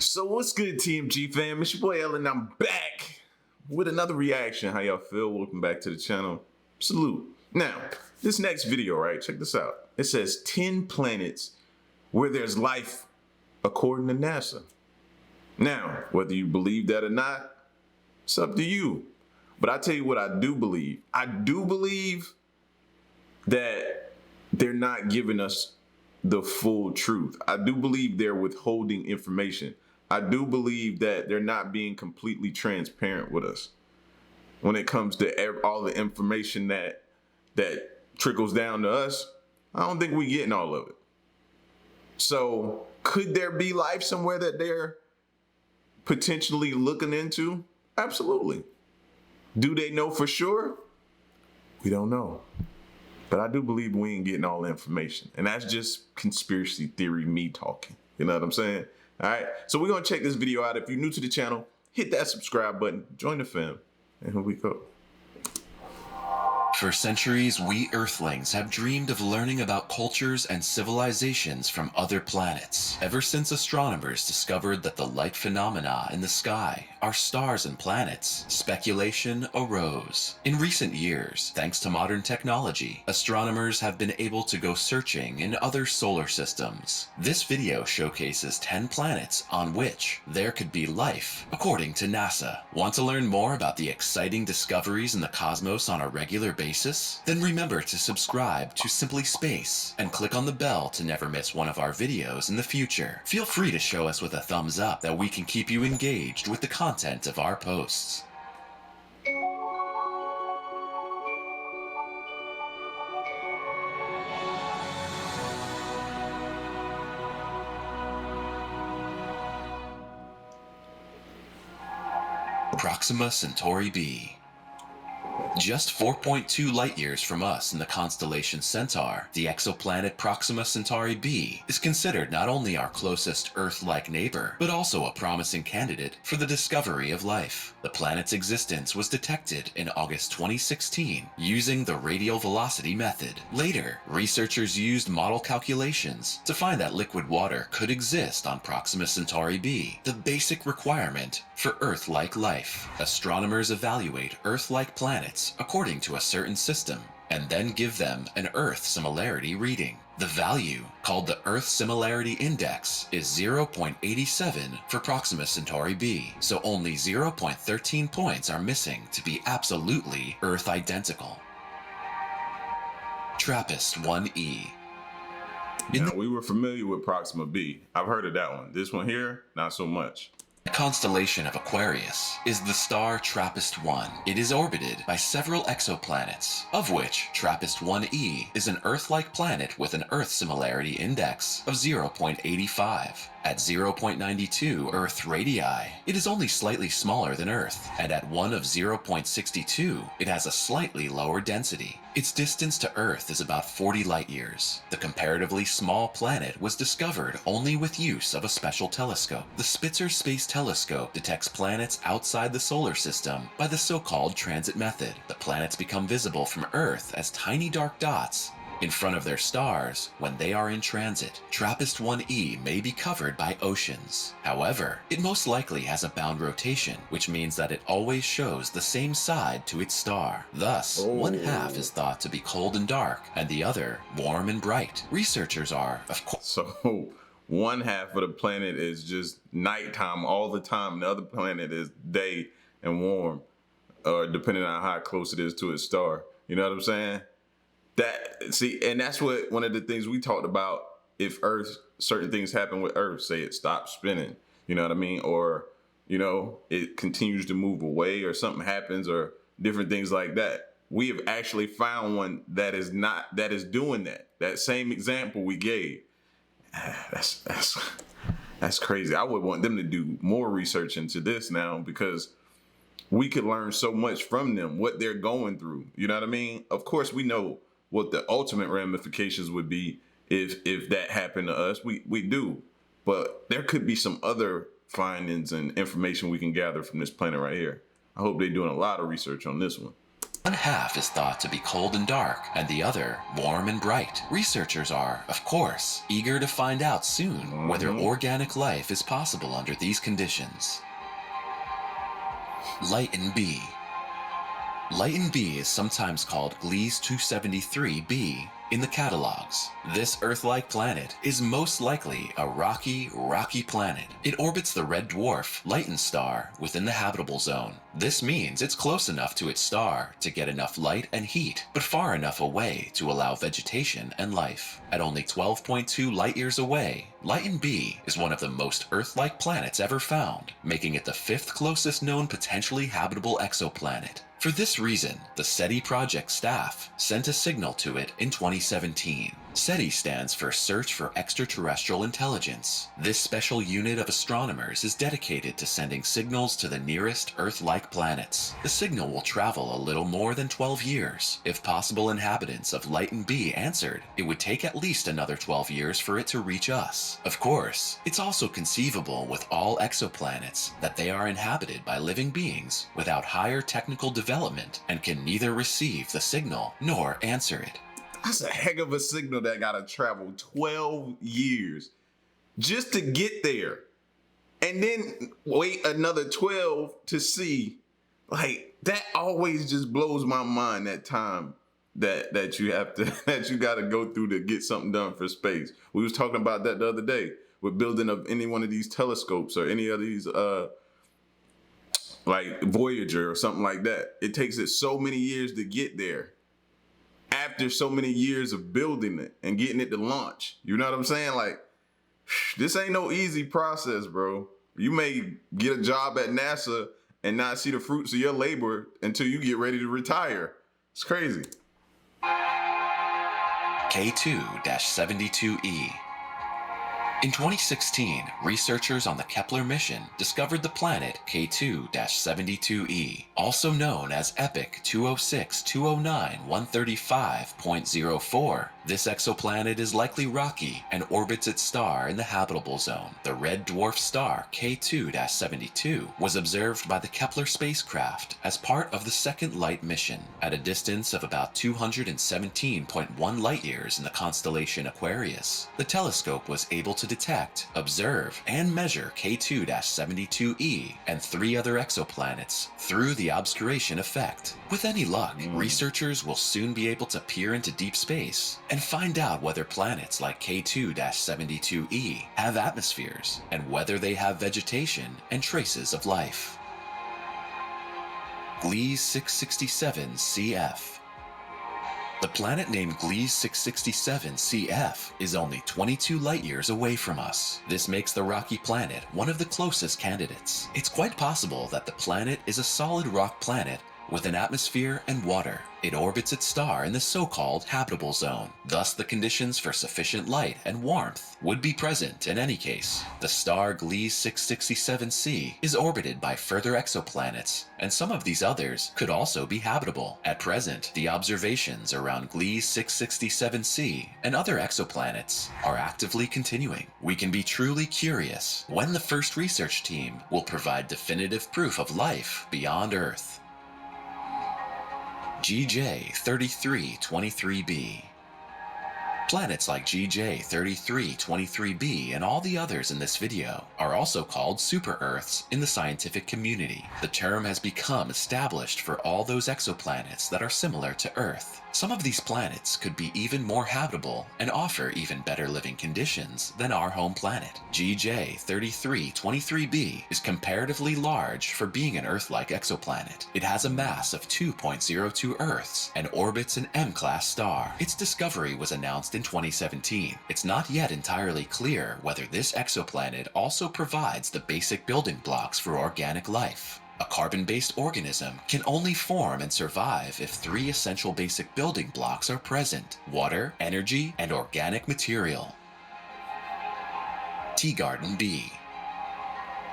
So what's good, TMG fam? It's your boy Ellen. I'm back with another reaction. How y'all feel? Welcome back to the channel. Salute. Now, this next video, right? Check this out. It says 10 planets where there's life according to NASA. Now, whether you believe that or not, it's up to you. But I tell you what I do believe. I do believe that they're not giving us the full truth. I do believe they're withholding information. I do believe that they're not being completely transparent with us when it comes to all the information that trickles down to us. I don't think we're getting all of it. So could there be life somewhere that they're potentially looking into? Absolutely. Do they know for sure? We don't know. But I do believe we ain't getting all the information. And that's just conspiracy theory, me talking. You know what I'm saying? All right. So we're going to check this video out. If you're new to the channel, hit that subscribe button, join the fam, and here we go. For centuries, we Earthlings have dreamed of learning about cultures and civilizations from other planets. Ever since astronomers discovered that the light phenomena in the sky are stars and planets, speculation arose. In recent years, thanks to modern technology, astronomers have been able to go searching in other solar systems. This video showcases 10 planets on which there could be life, according to NASA. Want to learn more about the exciting discoveries in the cosmos on a regular basis? Then remember to subscribe to Simply Space and click on the bell to never miss one of our videos in the future. Feel free to show us with a thumbs up that we can keep you engaged with the content of our posts. Proxima Centauri b. Just 4.2 light-years from us in the constellation Centaur, the exoplanet Proxima Centauri b is considered not only our closest Earth-like neighbor, but also a promising candidate for the discovery of life. The planet's existence was detected in August 2016 using the radial velocity method. Later, researchers used model calculations to find that liquid water could exist on Proxima Centauri b, the basic requirement for Earth-like life. Astronomers evaluate Earth-like planets according to a certain system, and then give them an Earth similarity reading. The value, called the Earth Similarity Index, is 0.87 for Proxima Centauri b, so only 0.13 points are missing to be absolutely Earth identical. Trappist 1e. Now, we were familiar with Proxima b. I've heard of that one. This one here, not so much. The constellation of Aquarius is the star Trappist-1. It is orbited by several exoplanets, of which Trappist-1e is an Earth-like planet with an Earth Similarity Index of 0.85. At 0.92 Earth radii, it is only slightly smaller than Earth, and at 1 of 0.62, it has a slightly lower density. Its distance to Earth is about 40 light-years. The comparatively small planet was discovered only with use of a special telescope. The Spitzer Space Telescope detects planets outside the solar system by the so-called transit method. The planets become visible from Earth as tiny dark dots in front of their stars when they are in transit. Trappist-1e may be covered by oceans. However, it most likely has a bound rotation, which means that it always shows the same side to its star. Thus, one half is thought to be cold and dark, and the other warm and bright. Researchers are, of course... So one half of the planet is just nighttime all the time. The other planet is day and warm, or depending on how close it is to its star. You know what I'm saying? And that's what one of the things we talked about. If Earth, certain things happen with Earth, say it stops spinning, you know what I mean? Or, you know, it continues to move away or something happens or different things like that. We have actually found one that is doing that. That same example we gave. That's crazy. I would want them to do more research into this now, because we could learn so much from them, what they're going through. You know what I mean? Of course, we know what the ultimate ramifications would be if that happened to us. We do. But there could be some other findings and information we can gather from this planet right here. I hope they're doing a lot of research on this one. One half is thought to be cold and dark, and the other warm and bright. Researchers are, of course, eager to find out soon whether organic life is possible under these conditions. Lighten B. Lighten B is sometimes called Gliese 273b in the catalogs. This Earth-like planet is most likely a rocky planet. It orbits the red dwarf Lighten star within the habitable zone. This means it's close enough to its star to get enough light and heat, but far enough away to allow vegetation and life. At only 12.2 light-years away, Lighten B is one of the most Earth-like planets ever found, making it the 5th closest known potentially habitable exoplanet. For this reason, the SETI project staff sent a signal to it in 2017. SETI stands for Search for Extraterrestrial Intelligence. This special unit of astronomers is dedicated to sending signals to the nearest Earth-like planets. The signal will travel a little more than 12 years. If possible inhabitants of Lighten B answered, it would take at least another 12 years for it to reach us. Of course, it's also conceivable with all exoplanets that they are inhabited by living beings without higher technical development and can neither receive the signal nor answer it. That's a heck of a signal that gotta travel 12 years just to get there. And then wait another 12 to see. Like, that always just blows my mind, that time that you have to, that you gotta go through to get something done for space. We was talking about that the other day with building of any one of these telescopes or any of these, like Voyager or something like that. It takes it so many years to get there. After so many years of building it and getting it to launch. You know what I'm saying? Like, this ain't no easy process, bro. You may get a job at NASA and not see the fruits of your labor until you get ready to retire. It's crazy. K2-72e. In 2016, researchers on the Kepler mission discovered the planet K2-72e, also known as EPIC 206-209-135.04. This exoplanet is likely rocky and orbits its star in the habitable zone. The red dwarf star K2-72 was observed by the Kepler spacecraft as part of the second light mission. At a distance of about 217.1 light-years in the constellation Aquarius, the telescope was able to detect, observe, and measure K2-72e and 3 other exoplanets through the obscuration effect. With any luck, researchers will soon be able to peer into deep space and find out whether planets like K2-72e have atmospheres and whether they have vegetation and traces of life. Gliese 667 CF. The planet named Gliese 667 CF is only 22 light-years away from us. This makes the rocky planet one of the closest candidates. It's quite possible that the planet is a solid rock planet with an atmosphere and water. It orbits its star in the so-called habitable zone. Thus, the conditions for sufficient light and warmth would be present in any case. The star Gliese 667c is orbited by further exoplanets, and some of these others could also be habitable. At present, the observations around Gliese 667c and other exoplanets are actively continuing. We can be truly curious when the first research team will provide definitive proof of life beyond Earth. GJ3323b. Planets like GJ3323b and all the others in this video are also called super-Earths in the scientific community. The term has become established for all those exoplanets that are similar to Earth. Some of these planets could be even more habitable and offer even better living conditions than our home planet. GJ3323b is comparatively large for being an Earth-like exoplanet. It has a mass of 2.02 Earths and orbits an M-class star. Its discovery was announced in 2017. It's not yet entirely clear whether this exoplanet also provides the basic building blocks for organic life. A carbon-based organism can only form and survive if 3 essential basic building blocks are present: water, energy, and organic material. Teegarden B.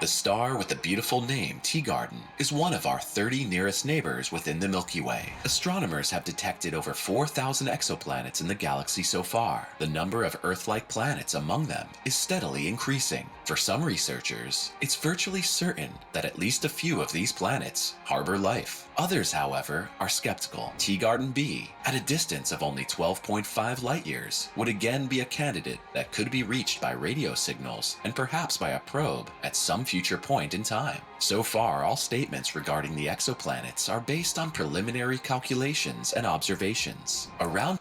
The star with the beautiful name Teegarden is one of our 30 nearest neighbors within the Milky Way. Astronomers have detected over 4,000 exoplanets in the galaxy so far. The number of Earth-like planets among them is steadily increasing. For some researchers, it's virtually certain that at least a few of these planets harbor life. Others, however, are skeptical. Teegarden B, at a distance of only 12.5 light-years, would again be a candidate that could be reached by radio signals and perhaps by a probe at some future point in time. So far, all statements regarding the exoplanets are based on preliminary calculations and observations.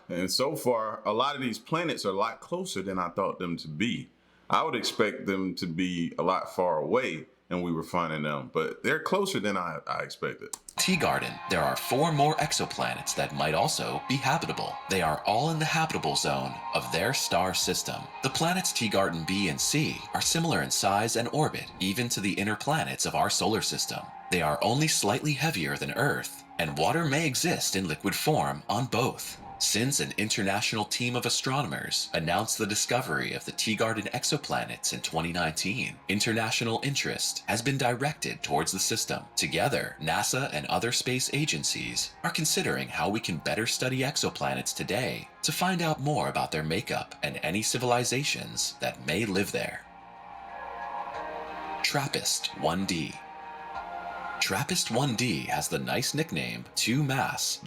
And so far, a lot of these planets are a lot closer than I thought them to be. I would expect them to be a lot far away, and we were finding them, but they're closer than I expected. Teegarden, there are 4 more exoplanets that might also be habitable. They are all in the habitable zone of their star system. The planets Teegarden B and C are similar in size and orbit, even to the inner planets of our solar system. They are only slightly heavier than Earth, and water may exist in liquid form on both. Since an international team of astronomers announced the discovery of the Teegarden exoplanets in 2019, international interest has been directed towards the system. Together, NASA and other space agencies are considering how we can better study exoplanets today to find out more about their makeup and any civilizations that may live there. Trappist 1D. Trappist 1D has the nice nickname 2MASS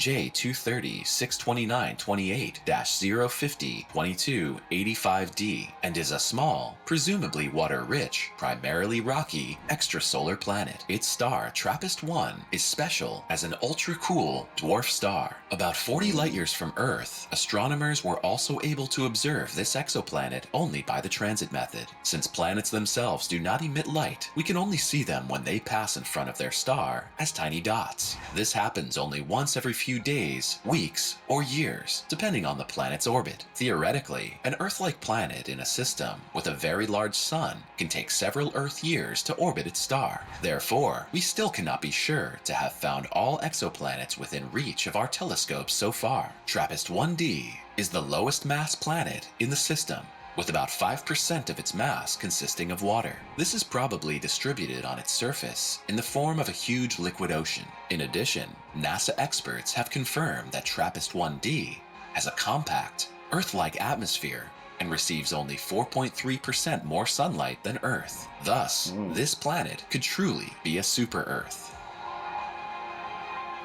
J230-629-28-050-2285D and is a small, presumably water-rich, primarily rocky, extrasolar planet. Its star, Trappist 1, is special as an ultra-cool dwarf star. About 40 light-years from Earth, astronomers were also able to observe this exoplanet only by the transit method. Since planets themselves do not emit light, we can only see them when they pass in front of their star as tiny dots. This happens only once every few days, weeks, or years, depending on the planet's orbit. Theoretically, an Earth-like planet in a system with a very large sun can take several Earth years to orbit its star. Therefore, we still cannot be sure to have found all exoplanets within reach of our telescopes so far. Trappist 1D is the lowest mass planet in the system, with about 5% of its mass consisting of water. This is probably distributed on its surface in the form of a huge liquid ocean. In addition, NASA experts have confirmed that Trappist 1D has a compact, Earth-like atmosphere and receives only 4.3% more sunlight than Earth. Thus, this planet could truly be a super-Earth.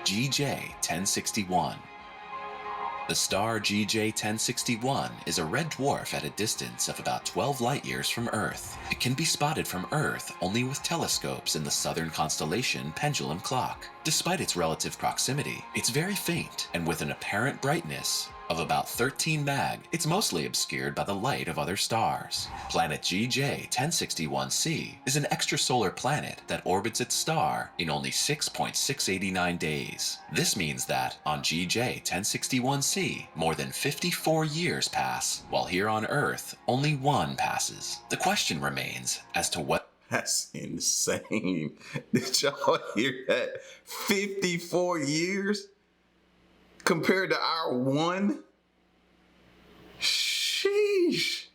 GJ 1061. The star GJ 1061 is a red dwarf at a distance of about 12 light-years from Earth. It can be spotted from Earth only with telescopes in the southern constellation Pendulum Clock. Despite its relative proximity, it's very faint, and with an apparent brightness of about 13 mag, it's mostly obscured by the light of other stars. Planet GJ 1061c is an extrasolar planet that orbits its star in only 6.689 days. This means that on GJ 1061c, more than 54 years pass, while here on Earth, only 1 passes. The question remains as to what. That's insane. Did y'all hear that? 54 years? Compared to our 1? Sheesh.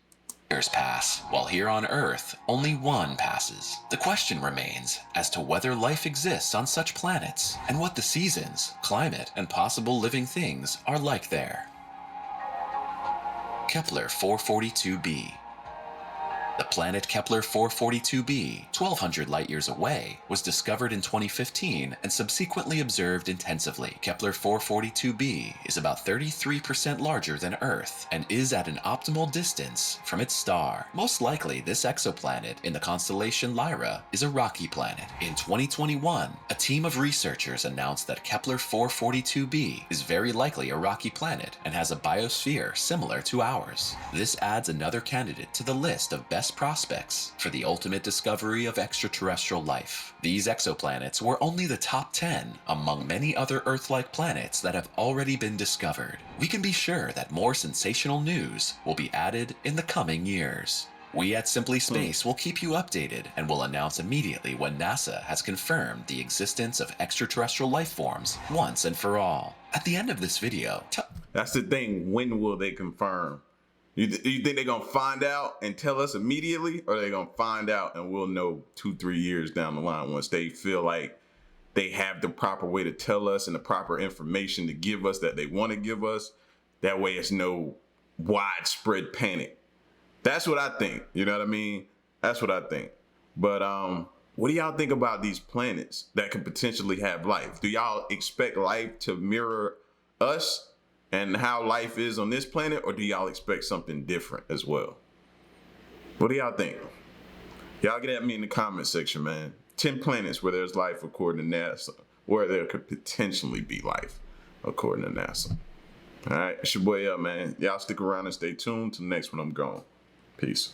Years pass, while here on Earth, only 1 passes. The question remains as to whether life exists on such planets, and what the seasons, climate, and possible living things are like there. Kepler 442b. The planet Kepler 442b, 1,200 light-years away, was discovered in 2015 and subsequently observed intensively. Kepler 442b is about 33% larger than Earth and is at an optimal distance from its star. Most likely, this exoplanet in the constellation Lyra is a rocky planet. In 2021, a team of researchers announced that Kepler 442b is very likely a rocky planet and has a biosphere similar to ours. This adds another candidate to the list of best prospects for the ultimate discovery of extraterrestrial life. These exoplanets were only the top 10 among many other Earth-like planets that have already been discovered. We can be sure that more sensational news will be added in the coming years. We at Simply Space will keep you updated and will announce immediately when NASA has confirmed the existence of extraterrestrial life forms once and for all. At the end of this video, that's the thing. When will they confirm? You think they're gonna find out and tell us immediately, or they gonna find out and we'll know 2-3 years down the line once they feel like they have the proper way to tell us and the proper information to give us that they want to give us? That way it's no widespread panic. That's what I think. You know what I mean? That's what I think. But what do y'all think about these planets that could potentially have life? Do y'all expect life to mirror us and how life is on this planet, or do y'all expect something different as well? What do y'all think? Y'all get at me in the comment section, man. 10 planets where there's life according to NASA, where there could potentially be life according to NASA. All right, it's your boy up, man. Y'all stick around and stay tuned. Till the next one, I'm gone. Peace.